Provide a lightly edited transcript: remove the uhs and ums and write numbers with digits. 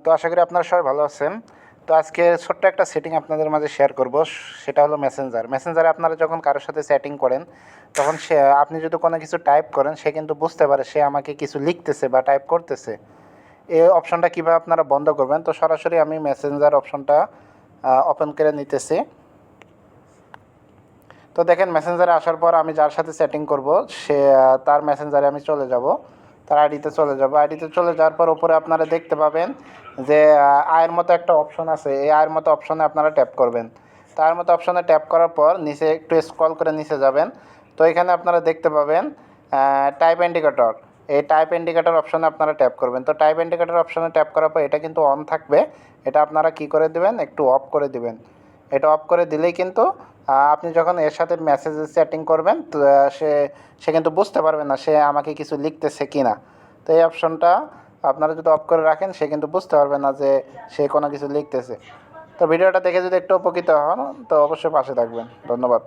তো আশা করি আপনারা সবাই ভালো আছেন। তো আজকে ছোট্ট একটা সেটিং আপনাদের মাঝে শেয়ার করব, সেটা হলো মেসেঞ্জারে আপনারা যখন কারোর সাথে চ্যাটিং করেন তখন আপনি যদি কোনো কিছু টাইপ করেন সে কিন্তু বুঝতে পারে সে আমাকে কিছু লিখতেছে বা টাইপ করতেছে। এই অপশনটা কীভাবে আপনারা বন্ধ করবেন, তো সরাসরি আমি মেসেঞ্জার অপশনটা ওপেন করে নিতেছি। তো দেখেন মেসেঞ্জারে আসার পর আমি যার সাথে চ্যাটিং করব সে তার মেসেঞ্জারে আমি চলে যাব, তার আইডিতে চলে যাব। আইডিতে চলে যাওয়ার পর উপরে আপনারা দেখতে পাবেন যে আয়ের মতো একটা অপশন আছে, এই আয়ের মতো অপশনে আপনারা ট্যাপ করবেন। তো আয়ের মতো অপশনে ট্যাপ করার পর নিচে একটু স্ক্রল করে নিচে যাবেন। তো এখানে আপনারা দেখতে পাবেন টাইপ ইন্ডিকেটর, এই টাইপ ইন্ডিকেটর অপশনে আপনারা ট্যাপ করবেন। তো টাইপ ইন্ডিকেটর অপশনে ট্যাপ করার পর এটা কিন্তু অন থাকবে, এটা আপনারা কি করে দেবেন, একটু অফ করে দিবেন। এটা অফ করে দিলেই কিন্তু আপনি যখন এর সাথে মেসেজ চ্যাটিং করবেন তো সে সে কিন্তু বুঝতে পারবে না সে আমাকে কিছু লিখতেছে কি না। তো এই অপশনটা আপনারা যদি অফ করে রাখেন সে কিন্তু বুঝতে পারবে না যে সে কোনো কিছু লিখতেছে। তো ভিডিওটা দেখে যদি একটু উপকৃত হন তো অবশ্যই পাশে থাকবেন। ধন্যবাদ।